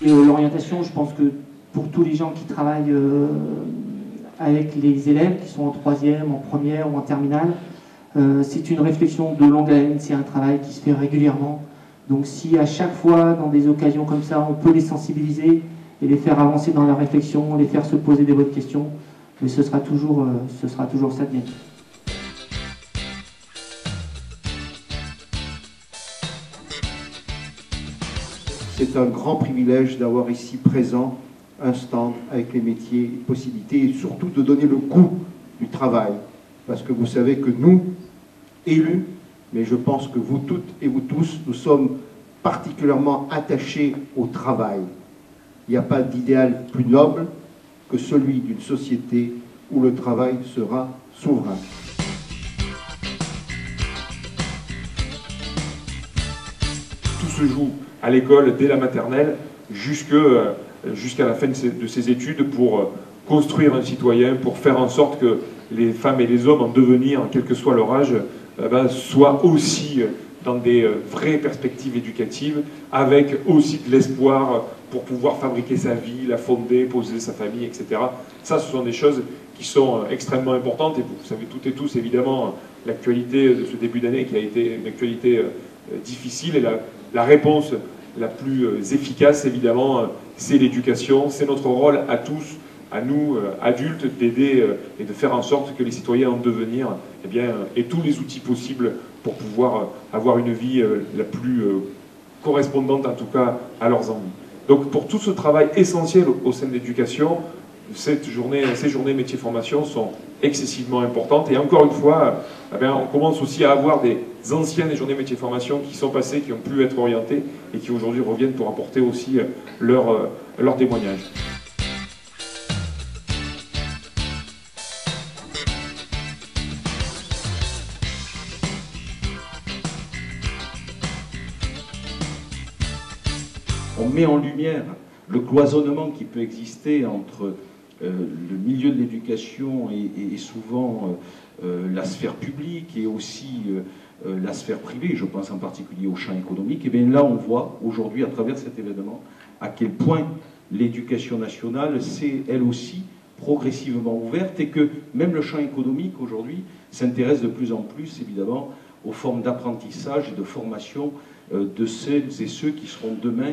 Et l'orientation, je pense que pour tous les gens qui travaillent avec les élèves, qui sont en troisième, en première ou en terminale, c'est une réflexion de longue haleine, c'est un travail qui se fait régulièrement. Donc si à chaque fois, dans des occasions comme ça, on peut les sensibiliser et les faire avancer dans leur réflexion, les faire se poser des bonnes questions, mais ce sera toujours ça de gagner. C'est un grand privilège d'avoir ici présent un stand avec les métiers et possibilités, et surtout de donner le goût du travail. Parce que vous savez que nous, élus, mais je pense que vous toutes et vous tous, nous sommes particulièrement attachés au travail. Il n'y a pas d'idéal plus noble que celui d'une société où le travail sera souverain. Tout se joue à l'école, dès la maternelle, jusqu'à la fin de ses études, pour construire un citoyen, pour faire en sorte que les femmes et les hommes en devenir, quel que soit leur âge, soient aussi dans des vraies perspectives éducatives, avec aussi de l'espoir pour pouvoir fabriquer sa vie, la fonder, poser sa famille, etc. Ça, ce sont des choses qui sont extrêmement importantes, et vous savez toutes et tous, évidemment, l'actualité de ce début d'année qui a été une actualité difficile, et la réponse la plus efficace, évidemment, c'est l'éducation, c'est notre rôle à tous, à nous, adultes, d'aider et de faire en sorte que les citoyens en devenir aient tous les outils possibles pour pouvoir avoir une vie la plus correspondante, en tout cas, à leurs envies. Donc, pour tout ce travail essentiel au sein de l'éducation, ces journées métiers formation sont excessivement importantes. Et encore une fois, on commence aussi à avoir des anciens des journées métiers formation qui sont passés, qui ont pu être orientés et qui aujourd'hui reviennent pour apporter aussi leur témoignage. On met en lumière le cloisonnement qui peut exister entre le milieu de l'éducation et souvent la sphère publique et aussi la sphère privée, je pense en particulier au champ économique. Et bien là, on voit aujourd'hui à travers cet événement à quel point l'éducation nationale s'est elle aussi progressivement ouverte, et que même le champ économique aujourd'hui s'intéresse de plus en plus évidemment aux formes d'apprentissage et de formation de celles et ceux qui seront demain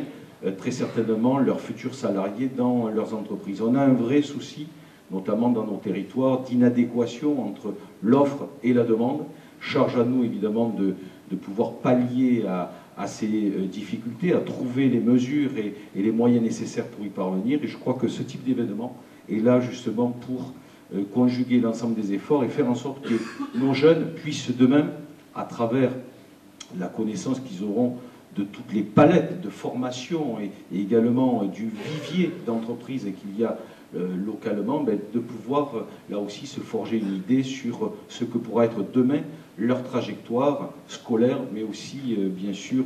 très certainement leurs futurs salariés dans leurs entreprises. On a un vrai souci, notamment dans nos territoires, d'inadéquation entre l'offre et la demande. Charge à nous évidemment de pouvoir pallier à ces difficultés, à trouver les mesures et les moyens nécessaires pour y parvenir. Et je crois que ce type d'événement est là justement pour conjuguer l'ensemble des efforts et faire en sorte que nos jeunes puissent demain, à travers la connaissance qu'ils auront de toutes les palettes de formation et également du vivier d'entreprises qu'il y a localement, de pouvoir là aussi se forger une idée sur ce que pourra être demain leur trajectoire scolaire, mais aussi bien sûr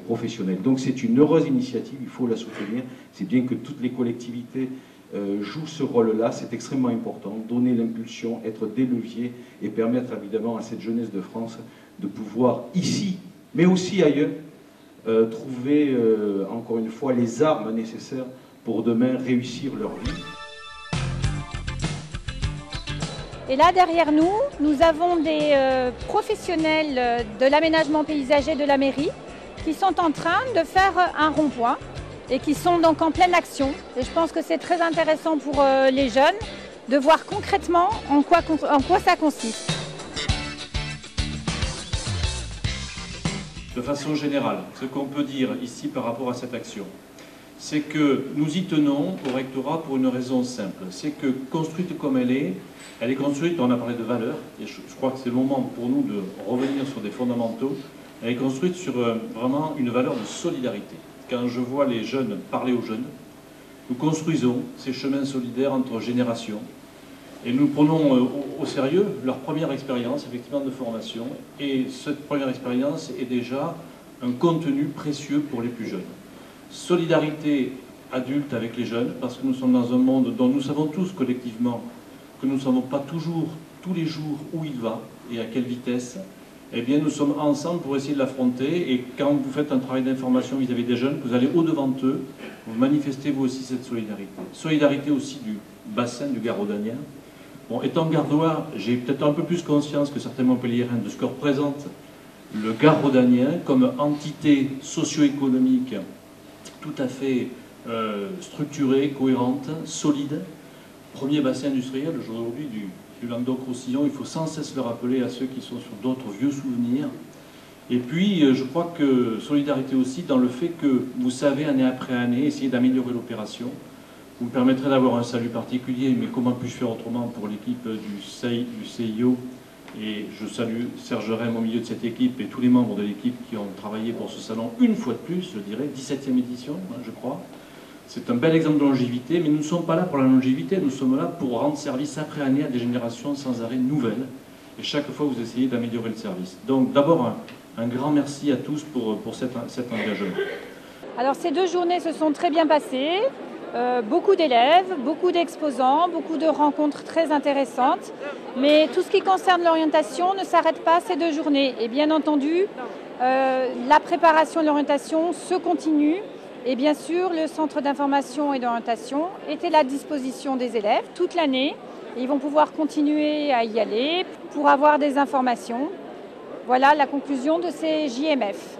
professionnelle. Donc c'est une heureuse initiative, il faut la soutenir. C'est bien que toutes les collectivités jouent ce rôle-là, c'est extrêmement important, donner l'impulsion, être des leviers et permettre évidemment à cette jeunesse de France de pouvoir ici, mais aussi ailleurs, trouver encore une fois les armes nécessaires pour demain réussir leur vie. Et là derrière nous, nous avons des professionnels de l'aménagement paysager de la mairie qui sont en train de faire un rond-point et qui sont donc en pleine action. Et je pense que c'est très intéressant pour les jeunes de voir concrètement en quoi ça consiste. De façon générale, ce qu'on peut dire ici par rapport à cette action, c'est que nous y tenons au rectorat pour une raison simple. C'est que construite comme elle est construite, on a parlé de valeurs, et je crois que c'est le moment pour nous de revenir sur des fondamentaux. Elle est construite sur vraiment une valeur de solidarité. Quand je vois les jeunes parler aux jeunes, nous construisons ces chemins solidaires entre générations, et nous prenons au sérieux leur première expérience effectivement de formation, et cette première expérience est déjà un contenu précieux pour les plus jeunes. Solidarité adulte avec les jeunes, parce que nous sommes dans un monde dont nous savons tous collectivement que nous ne savons pas toujours, tous les jours, où il va et à quelle vitesse. eh bien nous sommes ensemble pour essayer de l'affronter. Et quand vous faites un travail d'information vis-à-vis des jeunes, vous allez au-devant d'eux, vous manifestez vous aussi cette solidarité. Solidarité aussi du bassin du Garaud-Dagnat. Bon, étant gardois, j'ai peut-être un peu plus conscience que certains Montpelliérains de ce que représente le Garaud-Dagnat comme entité socio-économique tout à fait structurée, cohérente, solide. Premier bassin industriel aujourd'hui du Languedoc-Roussillon, il faut sans cesse le rappeler à ceux qui sont sur d'autres vieux souvenirs. Et puis, je crois que solidarité aussi dans le fait que vous savez, année après année, essayer d'améliorer l'opération. Vous me permettrez d'avoir un salut particulier, mais comment puis-je faire autrement pour l'équipe du CIO? Et je salue Serge Rem au milieu de cette équipe et tous les membres de l'équipe qui ont travaillé pour ce salon une fois de plus, je dirais, 17e édition, je crois. C'est un bel exemple de longévité, mais nous ne sommes pas là pour la longévité, nous sommes là pour rendre service après année à des générations sans arrêt nouvelles. Et chaque fois, vous essayez d'améliorer le service. Donc d'abord, un grand merci à tous pour cet engagement. Alors ces 2 journées se sont très bien passées. Beaucoup d'élèves, beaucoup d'exposants, beaucoup de rencontres très intéressantes. Mais tout ce qui concerne l'orientation ne s'arrête pas ces 2 journées. Et bien entendu, la préparation de l'orientation se continue. Et bien sûr, le centre d'information et d'orientation est à la disposition des élèves toute l'année. Ils vont pouvoir continuer à y aller pour avoir des informations. Voilà la conclusion de ces JMF.